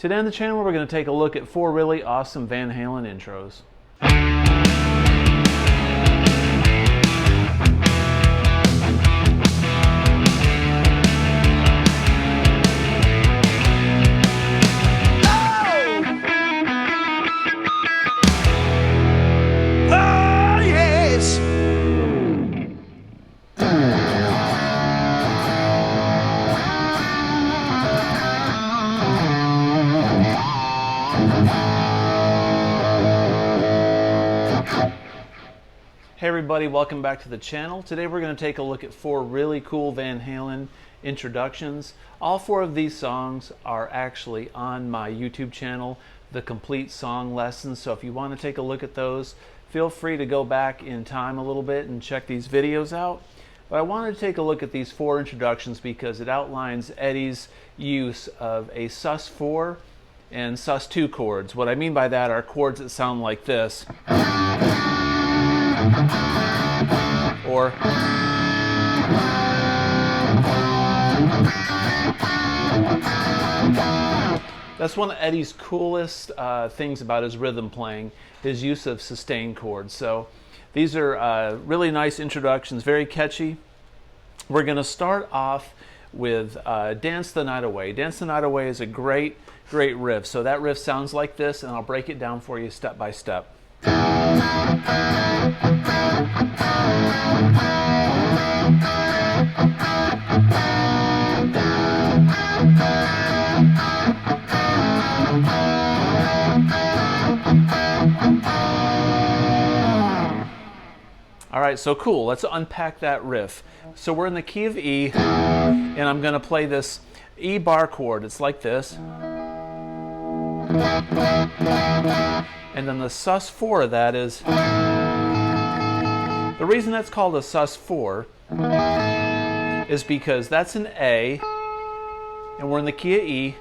Today on the channel we're going to take a look at 4 really awesome Van Halen intros. Hey everybody, welcome back to the channel. Today we're going to take a look at 4 really cool Van Halen introductions. All 4 of these songs are actually on my YouTube channel, The Complete Song Lessons. So if you want to take a look at those, feel free to go back in time a little bit and check these videos out. But I wanted to take a look at these 4 introductions because it outlines Eddie's use of a sus4 and sus2 chords. What I mean by that are chords that sound like this. Or that's one of Eddie's coolest things about his rhythm playing, his use of sustained chords. So these are really nice introductions, very catchy. We're going to start off with Dance the Night Away. Dance the Night Away is a great riff. So that riff sounds like this, and I'll break it down for you step by step. Alright, so cool. Let's unpack that riff. So we're in the key of E, and I'm going to play this E bar chord. It's like this. And then the sus4 of that is, the reason that's called a sus4 is because that's an A, and we're in the key of E.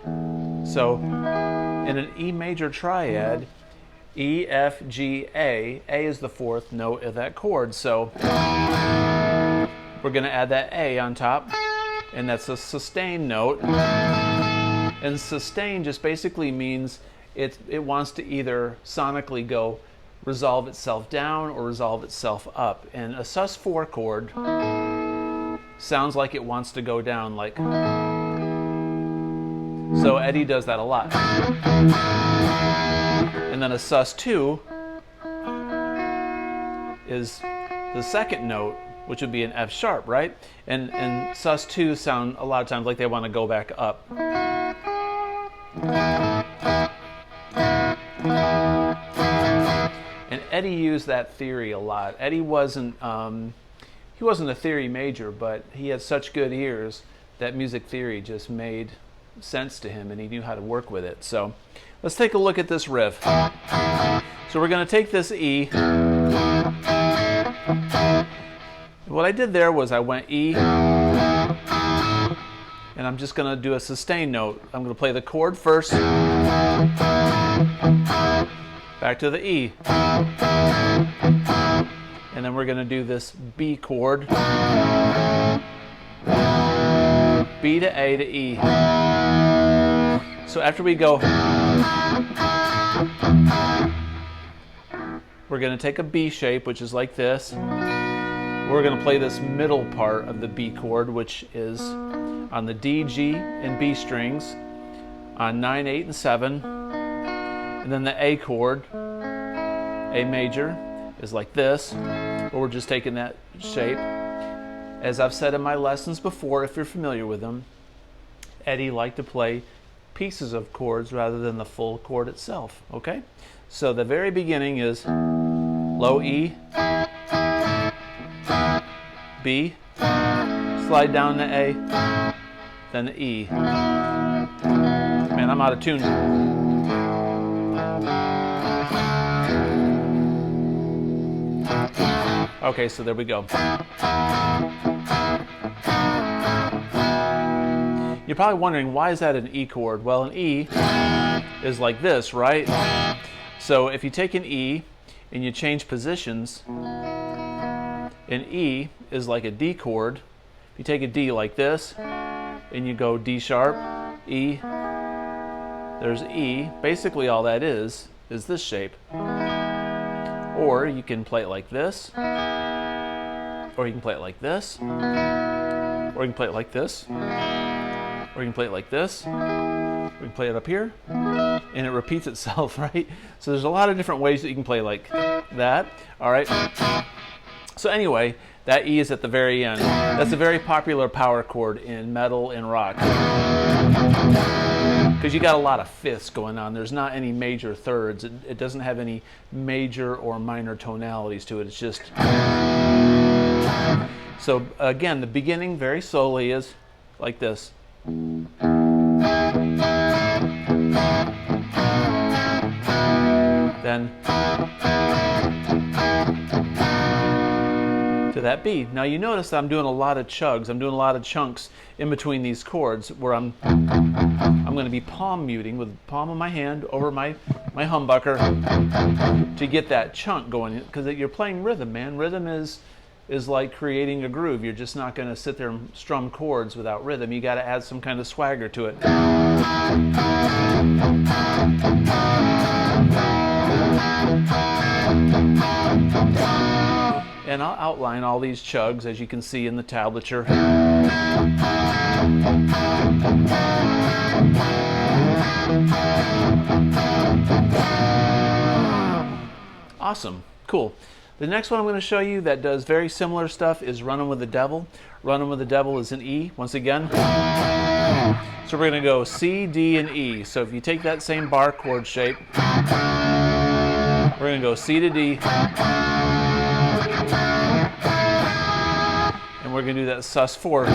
So in an E major triad, E, F, G, A is the 4th note of that chord. So we're going to add that A on top, and that's a sustained note. And sustain just basically means it wants to either sonically go resolve itself down or resolve itself up. And a sus4 chord sounds like it wants to go down, like so. Eddie does that a lot. And then a sus2 is the 2nd note, which would be an F sharp, right? And sus2 sound a lot of times like they want to go back up. And Eddie used that theory a lot. Eddie wasn't a theory major, but he had such good ears that music theory just made sense to him, and he knew how to work with it. So let's take a look at this riff. So we're going to take this E. What I did there was I went E, and I'm just going to do a sustained note. I'm going to play the chord first, back to the E, and then we're going to do this B chord, B to A to E. So after we go, we're going to take a B shape, which is like this. We're going to play this middle part of the B chord, which is on the D, G, and B strings, on 9, 8, and 7. And then the A chord, A major, is like this, where we're just taking that shape. As I've said in my lessons before, if you're familiar with them, Eddie liked to play pieces of chords rather than the full chord itself, okay? So the very beginning is low E, B, slide down to A, then the E. Man, I'm out of tune. Okay, so there we go. You're probably wondering, why is that an E chord? Well, an E is like this, right? So if you take an E and you change positions, an E is like a D chord. If you take a D like this and you go D sharp, E, there's E. Basically all that is this shape. Or you can play it like this, or you can play it like this, or you can play it like this, or you can play it like this, or you can play it up here, and it repeats itself, right? So there's a lot of different ways that you can play like that, all right? So anyway, that E is at the very end. That's a very popular power chord in metal and rock, because you got a lot of fifths going on. There's not any major thirds. It doesn't have any major or minor tonalities to it. It's just... So again, the beginning very slowly is like this. Then to that B. Now you notice that I'm doing a lot of chugs. I'm doing a lot of chunks in between these chords where I'm going to be palm muting with the palm of my hand over my humbucker to get that chunk going, because you're playing rhythm, man. Rhythm is like creating a groove. You're just not going to sit there and strum chords without rhythm. You got to add some kind of swagger to it. And I'll outline all these chugs as you can see in the tablature. Awesome, cool. The next one I'm going to show you that does very similar stuff is Runnin' with the Devil. Runnin' with the Devil is an E, once again. So we're going to go C, D, and E. So if you take that same bar chord shape, we're going to go C to D. And we're going to do that sus4.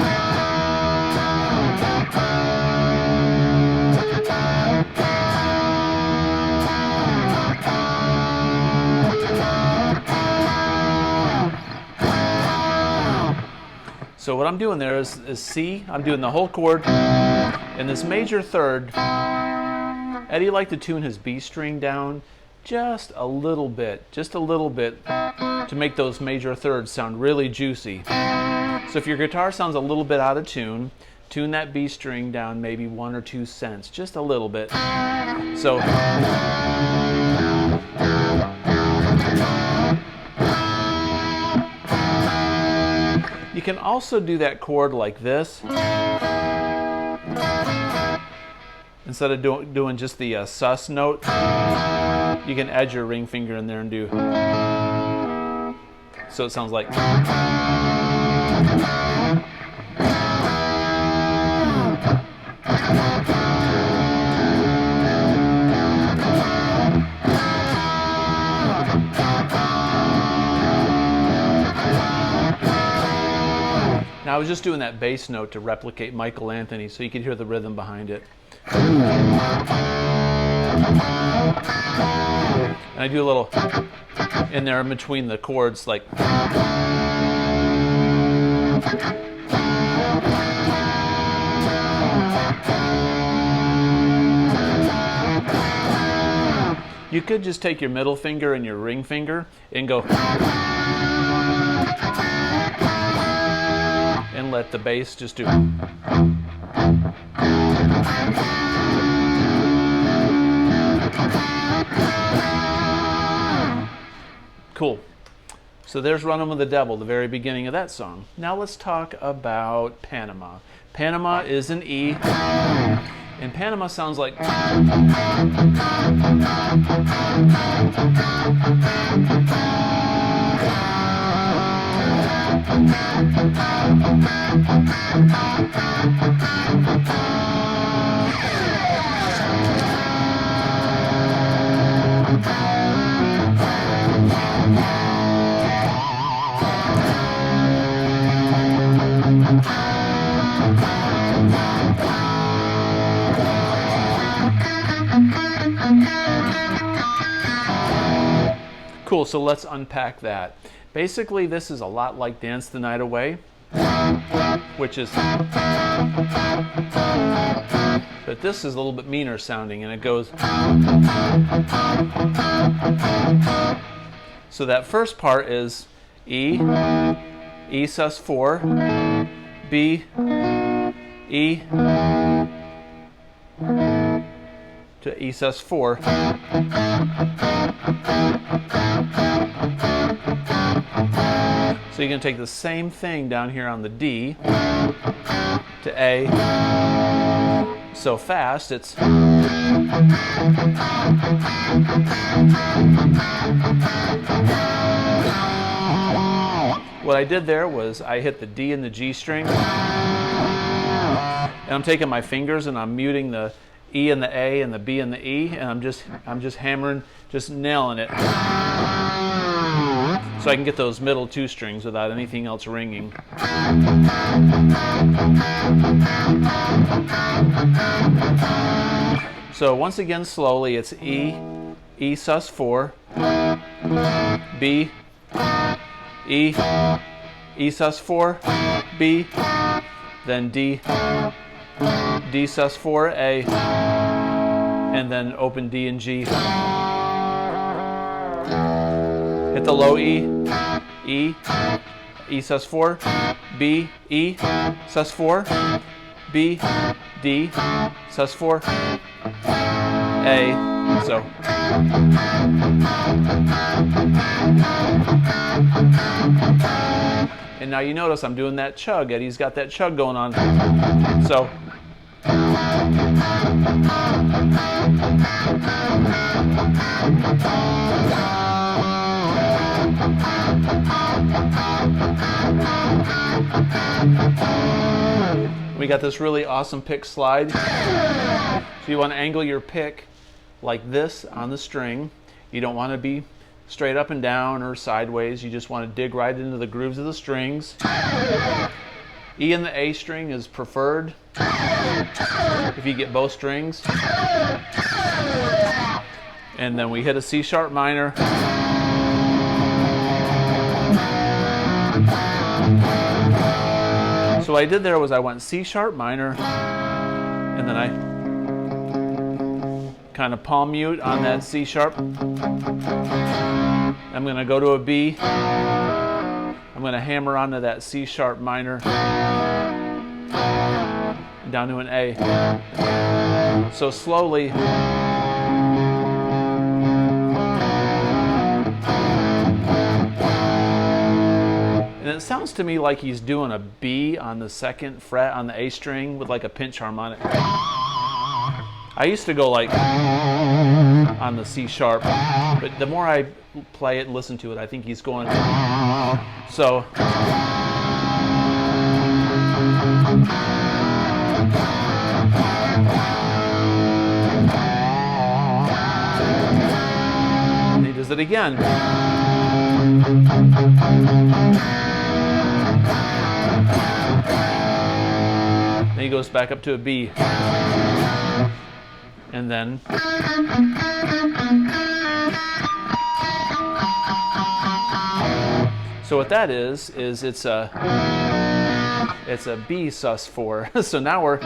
So what I'm doing there is C. I'm doing the whole chord. And this major third, Eddie liked to tune his B string down just a little bit to make those major thirds sound really juicy. So if your guitar sounds a little bit out of tune, tune that B string down maybe 1 or 2 cents, just a little bit. So you can also do that chord like this. Instead of doing just the sus note, you can add your ring finger in there and do. So it sounds like. Now I was just doing that bass note to replicate Michael Anthony so you could hear the rhythm behind it. And I do a little in there in between the chords, like. You could just take your middle finger and your ring finger and go. And let the bass just do. Cool. So there's Runnin' with the Devil, the very beginning of that song. Now let's talk about Panama. Panama is an E, and Panama sounds like. Cool, so let's unpack that. Basically, this is a lot like Dance the Night Away, which is, but this is a little bit meaner sounding, and it goes. So that first part is E, E sus4, B, E, to E sus4. So you can take the same thing down here on the D to A. So fast, it's what I did there was I hit the D and the G string, and I'm taking my fingers and I'm muting the E and the A and the B and the E, and I'm just hammering, just nailing it, so I can get those middle two strings without anything else ringing. So once again, slowly, it's E, E sus4, B, E, E sus4, B, then D, D sus4, A, and then open D and G. Hit the low E, E, E sus4, B, E, sus4, B, D, sus4, A. So. And now you notice I'm doing that chug. Eddie's got that chug going on. So. We got this really awesome pick slide. So you want to angle your pick like this on the string. You don't want to be straight up and down or sideways. You just want to dig right into the grooves of the strings. E and the A string is preferred if you get both strings. And then we hit a C sharp minor. So what I did there was I went C sharp minor, and then I kind of palm mute on that C sharp. I'm going to go to a B. I'm going to hammer onto that C sharp minor down to an A. So slowly. And it sounds to me like he's doing a B on the second fret on the A string with like a pinch harmonic. I used to go like on the C sharp, but the more I play it and listen to it, I think he's going. So. And he does it again. Then he goes back up to a B. And then so what that is it's a B sus4. So now we're,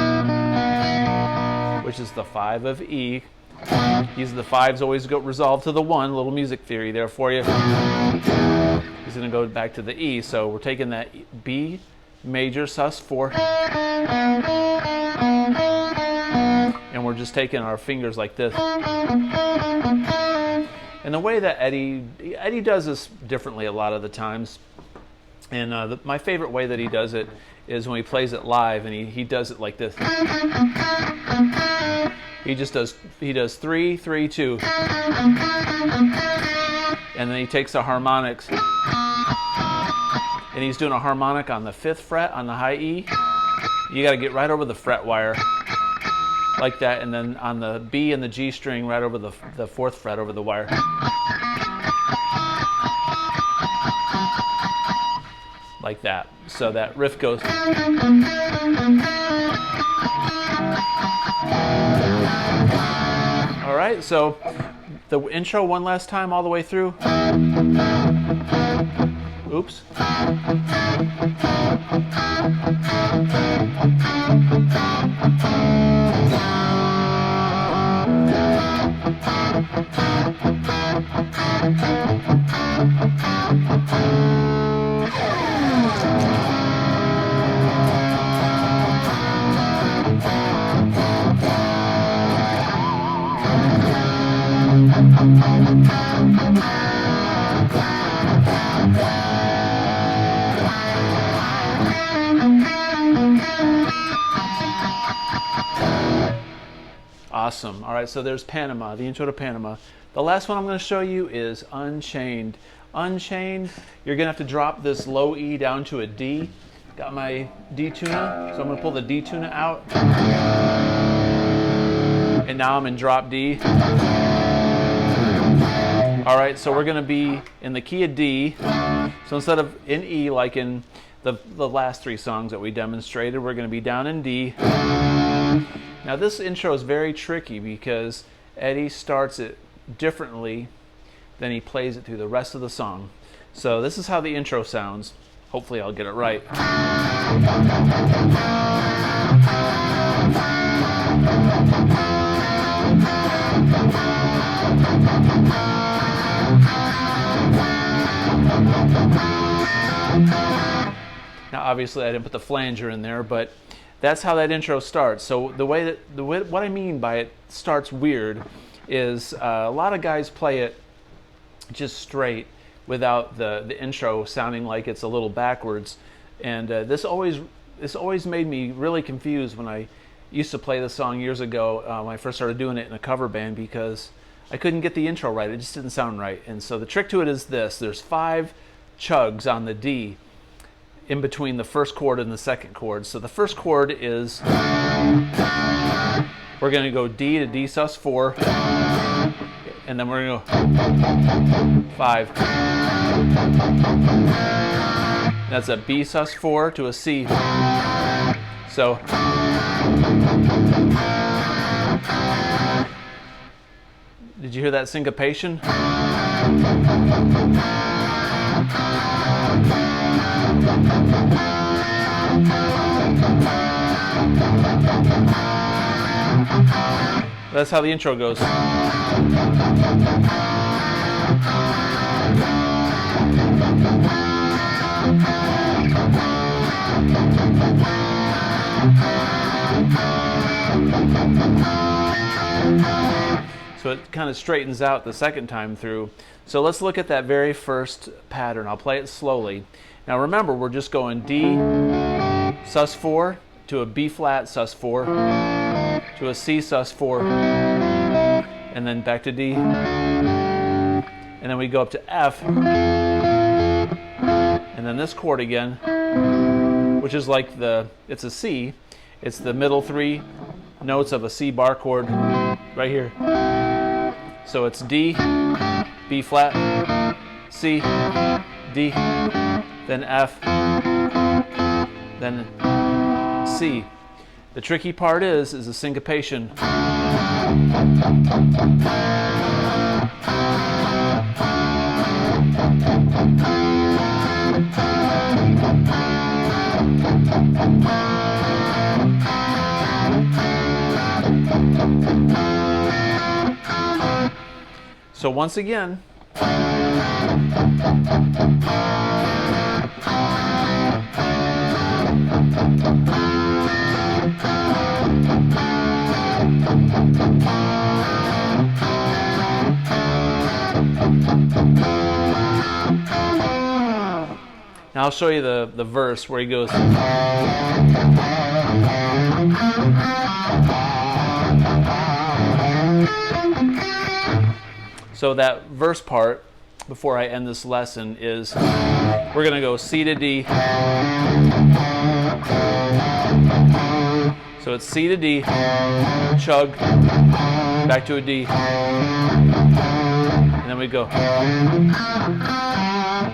which is the 5 of E. These are the 5s always go resolved to the 1. A little music theory there for you. He's going to go back to the E. So we're taking that B major sus4. And we're just taking our fingers like this. And the way that Eddie does this differently a lot of the times. And my favorite way that he does it is when he plays it live, and he does it like this. He does 3, 3, 2. And then he takes the harmonics. And he's doing a harmonic on the 5th fret on the high E. You got to get right over the fret wire. Like that, and then on the B and the G string right over the 4th fret over the wire. Like that. So that riff goes. All right, so the intro one last time all the way through. Oops. Awesome. All right, so there's Panama, the intro to Panama. The last one I'm going to show you is Unchained. Unchained, you're going to have to drop this low E down to a D. Got my D tuner, so I'm going to pull the D tuner out. And now I'm in drop D. All right, so we're going to be in the key of D. So instead of in E like in the last three songs that we demonstrated, we're going to be down in D. Now this intro is very tricky because Eddie starts it differently than he plays it through the rest of the song. So this is how the intro sounds. Hopefully I'll get it right. Now obviously I didn't put the flanger in there, but that's how that intro starts. So what I mean by it starts weird is a lot of guys play it just straight without the intro sounding like it's a little backwards, and this always made me really confused when I used to play this song years ago when I first started doing it in a cover band, because I couldn't get the intro right. It just didn't sound right. And so the trick to it is this: there's 5 chugs on the D in between the first chord and the second chord. So the first chord is, we're going to go D to D sus4, and then we're going to go 5. That's a B sus4 to a C. So did you hear that syncopation? That's how the intro goes. So it kind of straightens out the second time through. So let's look at that very first pattern. I'll play it slowly. Now remember, we're just going D sus4 to a B flat sus4 to a C sus4, and then back to D, and then we go up to F, and then this chord again, which is like it's a C. It's the middle 3 notes of a C bar chord right here. So it's D, B flat, C, D, then F, then C. The tricky part is the syncopation. So once again, now I'll show you the verse where he goes. So that verse part, before I end this lesson, is we're going to go C to D. So it's C to D, chug, back to a D, and then we go,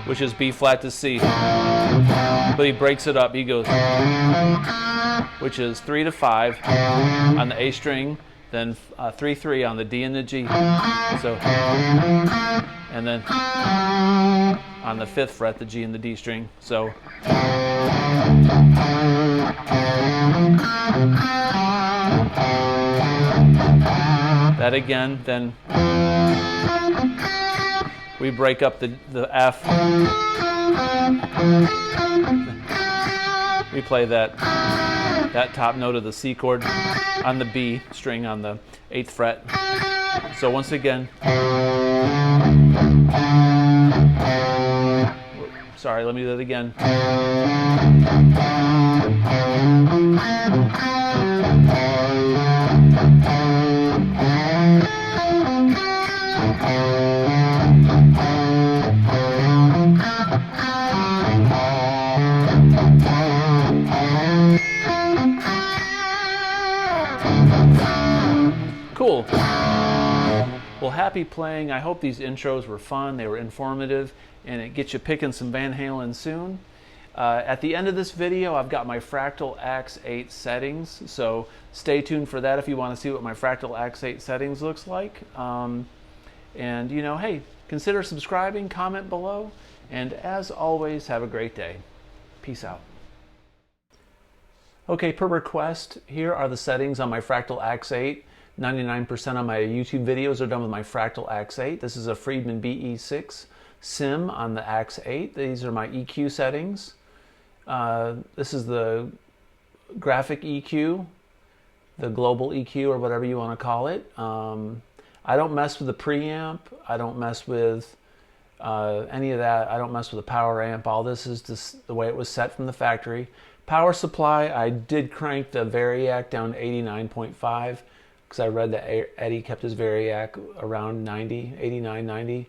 which is B flat to C. But he breaks it up. He goes, which is 3 to 5 on the A string, then 3/3 on the D and the G. So, and then on the 5th fret, the G and the D string. So, that again, then we break up the F. We play that top note of the C chord on the B string on the 8th fret. So once again, Sorry, let me do that again. Cool. Well, happy playing. I hope these intros were fun, they were informative, and it gets you picking some Van Halen soon. At the end of this video, I've got my Fractal AX8 settings, so stay tuned for that if you want to see what my Fractal AX8 settings looks like. And, you know, hey, consider subscribing, comment below, and as always, have a great day. Peace out. Okay, per request, here are the settings on my Fractal AX8. 99% of my YouTube videos are done with my Fractal AX8. This is a Friedman BE6 sim on the AX8. These are my EQ settings. This is the graphic EQ, the global EQ, or whatever you want to call it. I don't mess with the preamp. I don't mess with any of that. I don't mess with the power amp. All this is just the way it was set from the factory. Power supply, I did crank the Variac down to 89.5 because I read that Eddie kept his Variac around 90, 89, 90.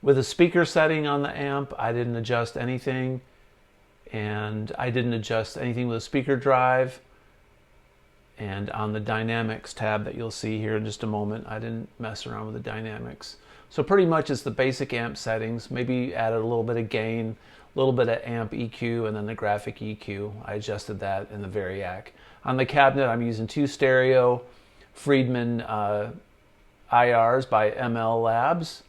With a speaker setting on the amp, I didn't adjust anything, and I didn't adjust anything with a speaker drive. And on the dynamics tab that you'll see here in just a moment, I didn't mess around with the dynamics. So pretty much it's the basic amp settings, maybe added a little bit of gain, a little bit of amp EQ, and then the graphic EQ. I adjusted that in the Variac. On the cabinet, I'm using 2 stereo Friedman IRs by ML Labs.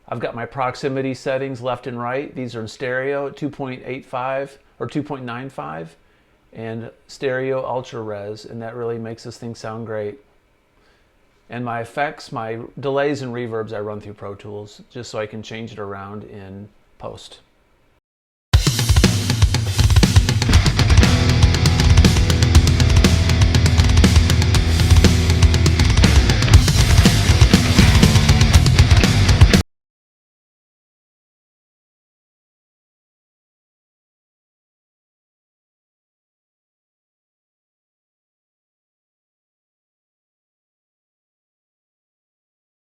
I've got my proximity settings left and right. These are in stereo at 2.85 or 2.95 and stereo ultra res, and that really makes this thing sound great. And my effects, my delays and reverbs, I run through Pro Tools just so I can change it around in post.